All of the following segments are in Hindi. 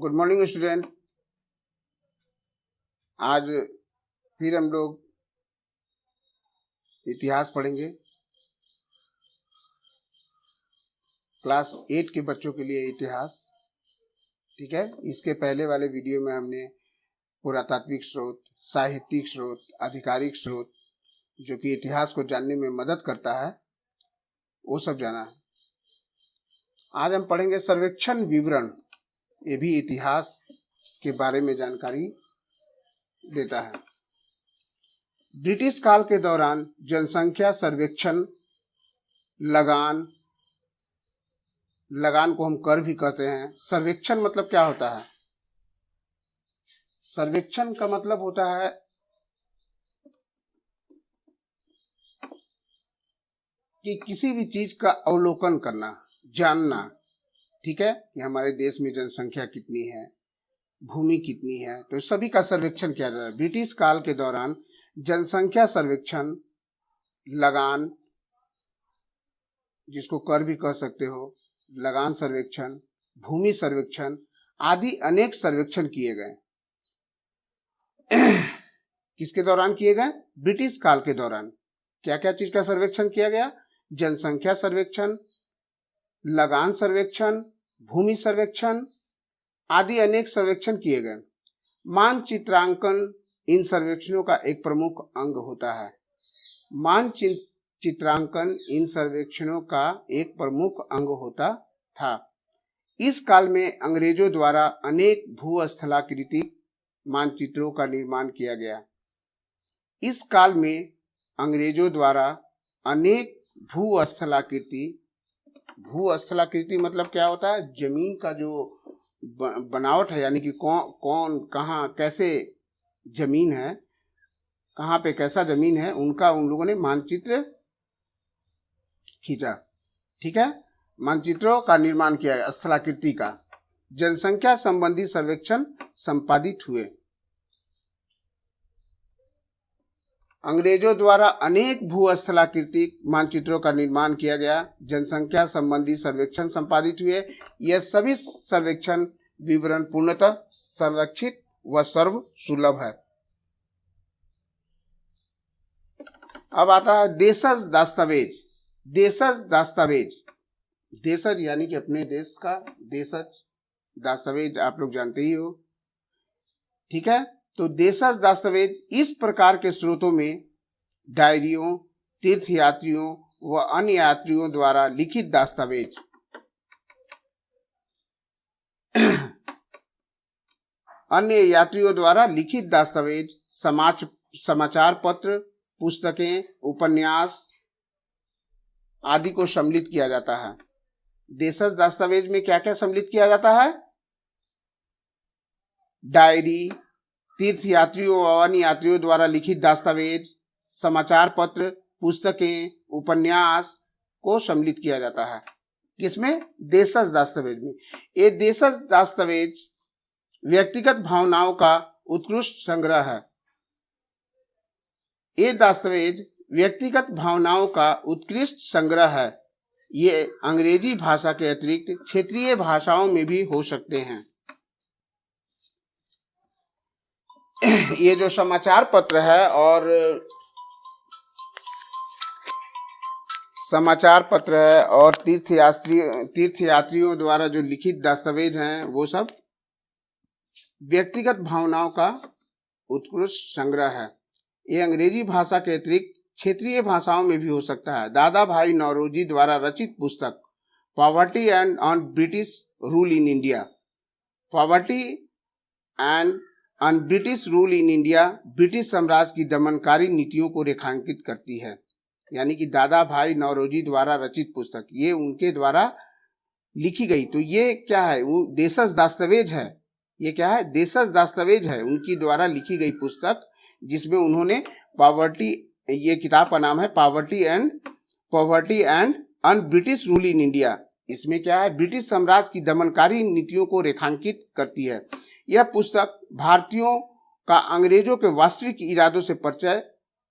Good morning student. आज फिर हम लोग इतिहास पढ़ेंगे। क्लास 8 के बच्चों के लिए इतिहास, ठीक है। इसके पहले वाले वीडियो में हमने पुरातात्विक स्रोत, साहित्यिक स्रोत, आधिकारिक स्रोत जो कि इतिहास को जानने में मदद करता है, वो सब जाना है। आज हम पढ़ेंगे सर्वेक्षण विवरण। ये भी इतिहास के बारे में जानकारी देता है। ब्रिटिश काल के दौरान जनसंख्या सर्वेक्षण, लगान को हम कर भी कहते हैं। सर्वेक्षण मतलब क्या होता है? सर्वेक्षण का मतलब होता है कि किसी भी चीज का अवलोकन करना, जानना, ठीक है, कि हमारे देश में जनसंख्या कितनी है, भूमि कितनी है, तो सभी का सर्वेक्षण किया जाता है। ब्रिटिश काल के दौरान जनसंख्या सर्वेक्षण, लगान, जिसको कर भी कह सकते हो, लगान सर्वेक्षण, भूमि सर्वेक्षण आदि अनेक सर्वेक्षण किए गए। किसके दौरान किए गए? ब्रिटिश काल के दौरान। क्या क्या चीज का सर्वेक्षण किया गया? जनसंख्या सर्वेक्षण, लगान सर्वेक्षण, भूमि सर्वेक्षण आदि अनेक सर्वेक्षण किए गए। मानचित्रांकन इन सर्वेक्षणों का एक प्रमुख अंग होता है। मानचित्रांकन इन सर्वेक्षणों का एक प्रमुख अंग होता था। इस काल में अंग्रेजों द्वारा अनेक भूस्थलाकृतिक मानचित्रों का निर्माण किया गया। इस काल में अंग्रेजों द्वारा अनेक भूस्थलाकृति मतलब क्या होता है? जमीन का जो बनावट है, यानी कि कौन कहाँ कैसे जमीन है, कहाँ पे कैसा जमीन है, उनका उन लोगों ने मानचित्र खींचा, ठीक है। मानचित्रों का निर्माण किया गया, स्थलाकृति का। जनसंख्या संबंधी सर्वेक्षण संपादित हुए। अंग्रेजों द्वारा अनेक भूस्थलाकृतिक मानचित्रों का निर्माण किया गया। जनसंख्या संबंधी सर्वेक्षण संपादित हुए। यह सभी सर्वेक्षण विवरण पूर्णतः संरक्षित व सर्व सुलभ है। अब आता है देशज दस्तावेज। देशज दस्तावेज, देशज यानी कि अपने देश का, देशज दस्तावेज आप लोग जानते ही हो, ठीक है। तो देशज दस्तावेज इस प्रकार के स्रोतों में डायरियों, तीर्थयात्रियों व अन्य यात्रियों द्वारा लिखित दस्तावेज, अन्य यात्रियों द्वारा लिखित दस्तावेज, समाचार पत्र, पुस्तकें, उपन्यास आदि को सम्मिलित किया जाता है। देशज दस्तावेज में क्या क्या सम्मिलित किया जाता है? डायरी, तीर्थयात्रियों और अन्य यात्रियों द्वारा लिखित दस्तावेज, समाचार पत्र, पुस्तकें, उपन्यास को सम्मिलित किया जाता है। किसमें? देशज दस्तावेज में। ये देशज दस्तावेज व्यक्तिगत भावनाओं का उत्कृष्ट संग्रह है। ये दस्तावेज व्यक्तिगत भावनाओं का उत्कृष्ट संग्रह है। ये अंग्रेजी भाषा के अतिरिक्त क्षेत्रीय भाषाओं में भी हो सकते हैं। ये जो समाचार पत्र है और तीर्थयात्रियों द्वारा जो लिखित दस्तावेज हैं, वो सब व्यक्तिगत भावनाओं का उत्कृष्ट संग्रह है। ये अंग्रेजी भाषा के अतिरिक्त क्षेत्रीय भाषाओं में भी हो सकता है। दादा भाई नौरोजी द्वारा रचित पुस्तक poverty and on British rule in India, poverty and on British rule in India, British साम्राज्य की दमनकारी नीतियों को रेखांकित करती है। यानी कि दादा भाई नौरोजी द्वारा रचित पुस्तक, ये उनके द्वारा लिखी गई। तो ये क्या है? वो देशज दस्तावेज है। ये क्या है? देशज दस्तावेज है, उनकी द्वारा लिखी गई पुस्तक, जिसमें उन्होंने पॉवर्टी, ये किताब का नाम है poverty and on British rule in India. इसमें क्या है? ब्रिटिश साम्राज्य की दमनकारी नीतियों को रेखांकित करती है। यह पुस्तक भारतीयों का अंग्रेजों के वास्तविक इरादों से परिचय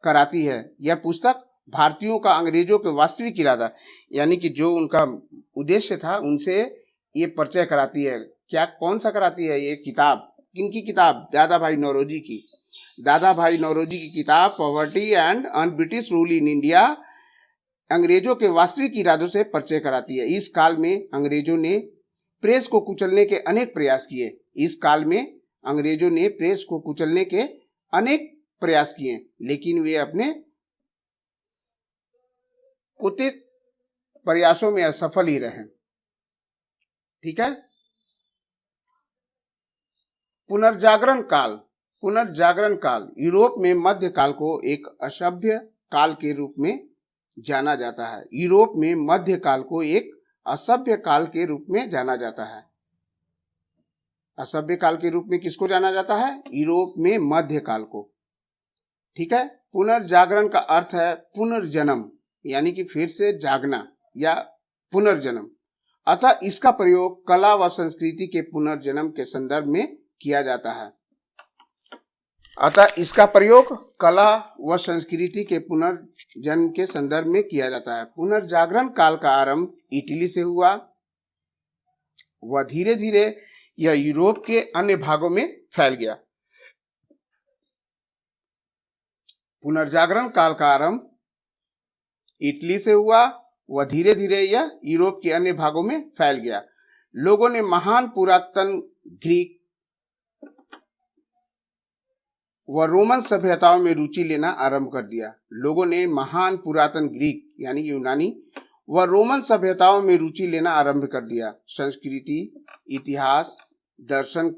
कराती है। यह पुस्तक भारतीयों का अंग्रेजों के वास्तविक इरादा, यानी कि जो उनका उद्देश्य था, उनसे ये परिचय कराती है। क्या कौन सा कराती है ये किताब? किनकी किताब? दादा भाई नौरोजी की। दादा भाई नौरोजी की किताब poverty and un British rule in India अंग्रेजों के वास्तविक इरादों से परिचय कराती है। इस काल में अंग्रेजों ने प्रेस को कुचलने के अनेक प्रयास किए। इस काल में अंग्रेजों ने प्रेस को कुचलने के अनेक प्रयास किए, लेकिन वे अपने उचित प्रयासों में असफल ही रहे। ठीक है। पुनर्जागरण काल। पुनर्जागरण काल यूरोप में मध्यकाल को एक असभ्य काल के रूप में जाना जाता है। यूरोप में मध्यकाल को एक असभ्य काल के रूप में जाना जाता है। असभ्य काल के रूप में किसको जाना जाता है? यूरोप में मध्यकाल को। ठीक है। पुनर्जागरण का अर्थ है पुनर्जन्म, यानी कि फिर से जागना या पुनर्जन्म। अतः इसका प्रयोग कला व संस्कृति के पुनर्जन्म के संदर्भ में किया जाता है। अतः इसका प्रयोग कला व संस्कृति के पुनर्जन्म के संदर्भ में किया जाता है। पुनर्जागरण काल का आरंभ इटली से हुआ व धीरे धीरे यह यूरोप के अन्य भागों में फैल गया। पुनर्जागरण काल का आरंभ इटली से हुआ व धीरे धीरे यह यूरोप के अन्य भागों में फैल गया। लोगों ने महान पुरातन ग्रीक व रोमन सभ्यताओं में रुचि लेना आरंभ कर दिया। लोगों ने महान पुरातन ग्रीक यानी यूनानी व रोमन सभ्यताओं में रुचि लेना आरंभ कर दिया। संस्कृति, इतिहास, दर्शन,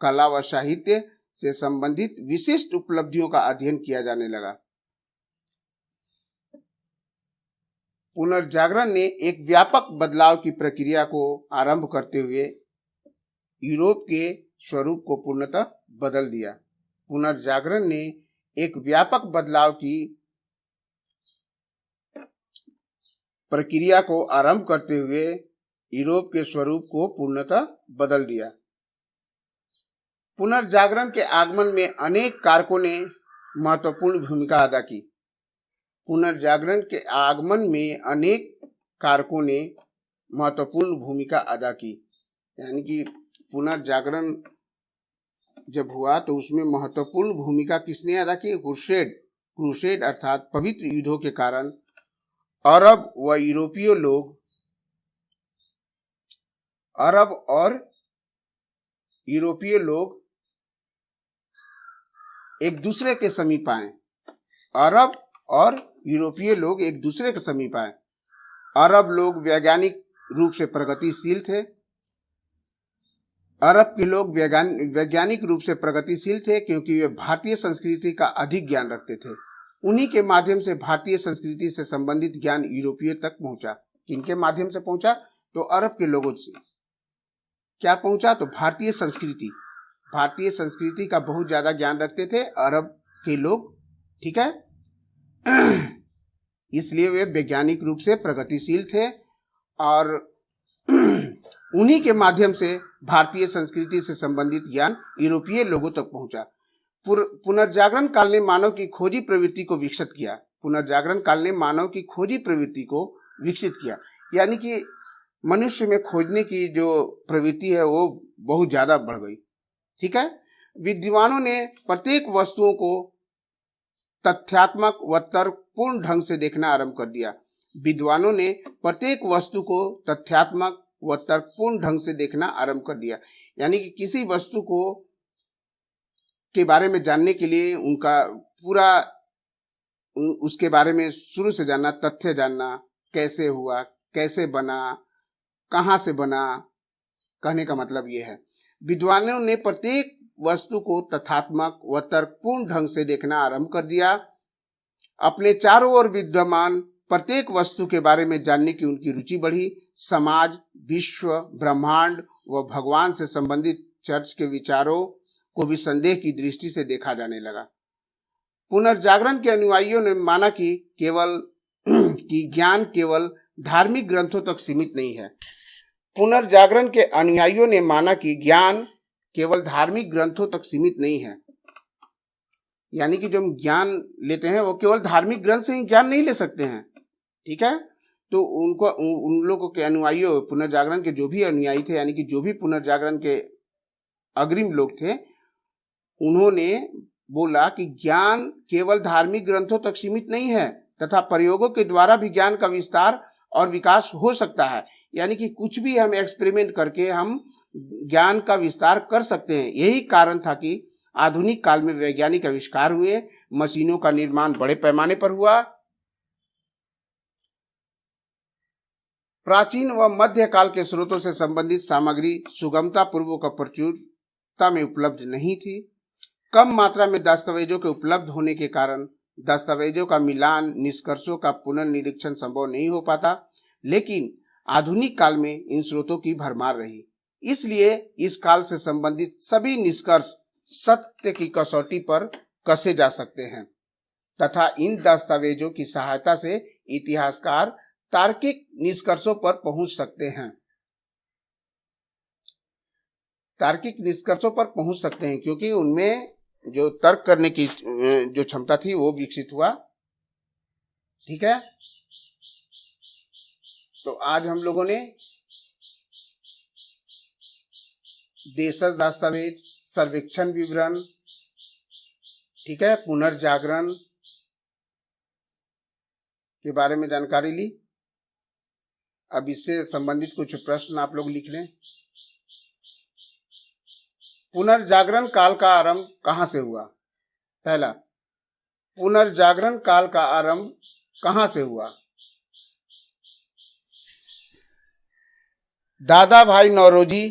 कला व साहित्य से संबंधित विशिष्ट उपलब्धियों का अध्ययन किया जाने लगा। पुनर्जागरण ने एक व्यापक बदलाव की प्रक्रिया को आरंभ करते हुए यूरोप के स्वरूप को पूर्णतः बदल दिया। पुनर्जागरण ने एक व्यापक बदलाव की प्रक्रिया को आरंभ करते हुए यूरोप के स्वरूप को पूर्णतः बदल दिया। पुनर्जागरण के आगमन में अनेक कारकों ने महत्वपूर्ण भूमिका अदा की। पुनर्जागरण के आगमन में अनेक कारकों ने महत्वपूर्ण भूमिका अदा की, यानी कि पुनर्जागरण जब हुआ तो उसमें महत्वपूर्ण भूमिका किसने अदा की? क्रूसेड अर्थात पवित्र युद्धों के कारण अरब और यूरोपीय लोग एक दूसरे के समीप आए। अरब और यूरोपीय लोग एक दूसरे के समीप आए। अरब लोग वैज्ञानिक रूप से प्रगतिशील थे। अरब के लोग वैज्ञानिक रूप से प्रगतिशील थे क्योंकि वे भारतीय संस्कृति का अधिक ज्ञान रखते थे। उन्हीं के माध्यम से भारतीय संस्कृति से संबंधित ज्ञान यूरोपीय तक पहुंचा। किनके माध्यम से पहुंचा? तो अरब के लोगों से। क्या पहुंचा? तो भारतीय संस्कृति का बहुत ज्यादा ज्ञान रखते थे अरब के लोग। ठीक है। इसलिए वे वैज्ञानिक रूप से प्रगतिशील थे और उन्हीं के माध्यम से भारतीय संस्कृति से संबंधित ज्ञान यूरोपीय लोगों तक पहुंचा। पुनर्जागरण काल ने मानव की खोजी प्रवृत्ति को विकसित किया। पुनर्जागरण काल ने मानव की खोजी प्रवृत्ति को विकसित किया, यानी कि मनुष्य में खोजने की जो प्रवृत्ति है वो बहुत ज्यादा बढ़ गई। ठीक है। विद्वानों ने प्रत्येक वस्तुओं को तथ्यात्मक व तर्कपूर्ण ढंग से देखना आरंभ कर दिया। विद्वानों ने प्रत्येक वस्तु को तथ्यात्मक व तर्कपूर्ण ढंग से देखना आरंभ कर दिया, यानी कि किसी वस्तु को के बारे में जानने के लिए उनका पूरा उसके बारे में शुरू से जानना, तथ्य जानना, कैसे हुआ, कैसे बना, कहां से बना, कहने का मतलब यह है। विद्वानों ने प्रत्येक वस्तु को तथ्यात्मक व तर्कपूर्ण ढंग से देखना आरंभ कर दिया। अपने चारों ओर विद्यमान प्रत्येक वस्तु के बारे में जानने की उनकी रुचि बढ़ी। समाज, विश्व, ब्रह्मांड व भगवान से संबंधित चर्च के विचारों को भी संदेह की दृष्टि से देखा जाने लगा। पुनर्जागरण के अनुयायियों ने माना कि ज्ञान केवल धार्मिक ग्रंथों तक सीमित नहीं है। पुनर्जागरण के अनुयायियों ने माना कि ज्ञान केवल धार्मिक ग्रंथों तक सीमित नहीं है, यानी कि जो हम ज्ञान लेते हैं वो केवल धार्मिक ग्रंथ से ही ज्ञान नहीं ले सकते हैं। ठीक है। तो उनको उन लोगों के अनुयायियों, पुनर्जागरण के जो भी अनुयायी थे, यानी कि जो भी पुनर्जागरण के अग्रिम लोग थे, उन्होंने बोला कि ज्ञान केवल धार्मिक ग्रंथों तक सीमित नहीं है तथा प्रयोगों के द्वारा भी ज्ञान का विस्तार और विकास हो सकता है। यानी कि कुछ भी हम एक्सपेरिमेंट करके हम ज्ञान का विस्तार कर सकते हैं। यही कारण था कि आधुनिक काल में वैज्ञानिक आविष्कार हुए, मशीनों का निर्माण बड़े पैमाने पर हुआ। प्राचीन व मध्य काल के स्रोतों से संबंधित सामग्री सुगमता पूर्वक और प्रचुरता में उपलब्ध नहीं थी। कम मात्रा में दस्तावेजों के उपलब्ध होने के कारण दस्तावेजों का मिलान, निष्कर्षों का पुनर्निरीक्षण संभव नहीं हो पाता। लेकिन आधुनिक काल में इन स्रोतों की भरमार रही, इसलिए इस काल से संबंधित सभी निष्कर्ष सत्य की कसौटी पर कसे जा सकते हैं तथा इन दस्तावेजों की सहायता से इतिहासकार तार्किक निष्कर्षों पर पहुंच सकते हैं। तार्किक निष्कर्षों पर पहुंच सकते हैं क्योंकि उनमें जो तर्क करने की जो क्षमता थी वो विकसित हुआ। ठीक है, तो आज हम लोगों ने देशज दस्तावेज, सर्वेक्षण विवरण, ठीक है, पुनर्जागरण के बारे में जानकारी ली। अब इससे संबंधित कुछ प्रश्न आप लोग लिख लें। पुनर्जागरण काल का आरंभ कहां से हुआ? पहला, पुनर्जागरण काल का आरंभ कहां से हुआ? दादा भाई नौरोजी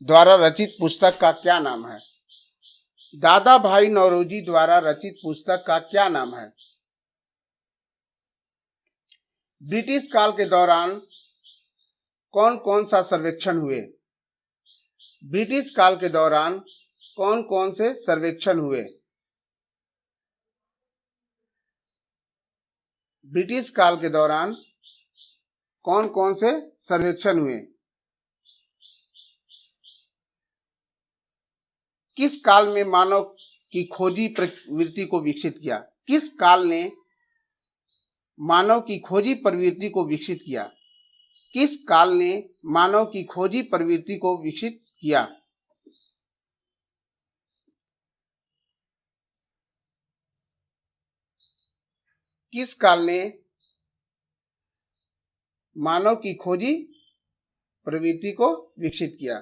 द्वारा रचित पुस्तक का क्या नाम है? दादा भाई नौरोजी द्वारा रचित पुस्तक का क्या नाम है? ब्रिटिश काल के दौरान कौन कौन सा सर्वेक्षण हुए? ब्रिटिश काल के दौरान कौन कौन से सर्वेक्षण हुए? ब्रिटिश काल के दौरान कौन कौन से सर्वेक्षण हुए? किस काल में मानव की खोजी प्रवृत्ति को विकसित किया? किस काल ने मानव की खोजी प्रवृत्ति को विकसित किया? किस काल ने मानव की खोजी प्रवृत्ति को विकसित किया? किस काल ने मानव की खोजी प्रवृत्ति को विकसित किया?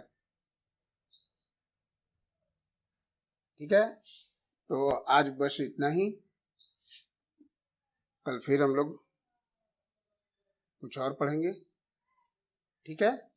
ठीक है, तो आज बस इतना ही। कल फिर हम लोग कुछ और पढ़ेंगे। ठीक है।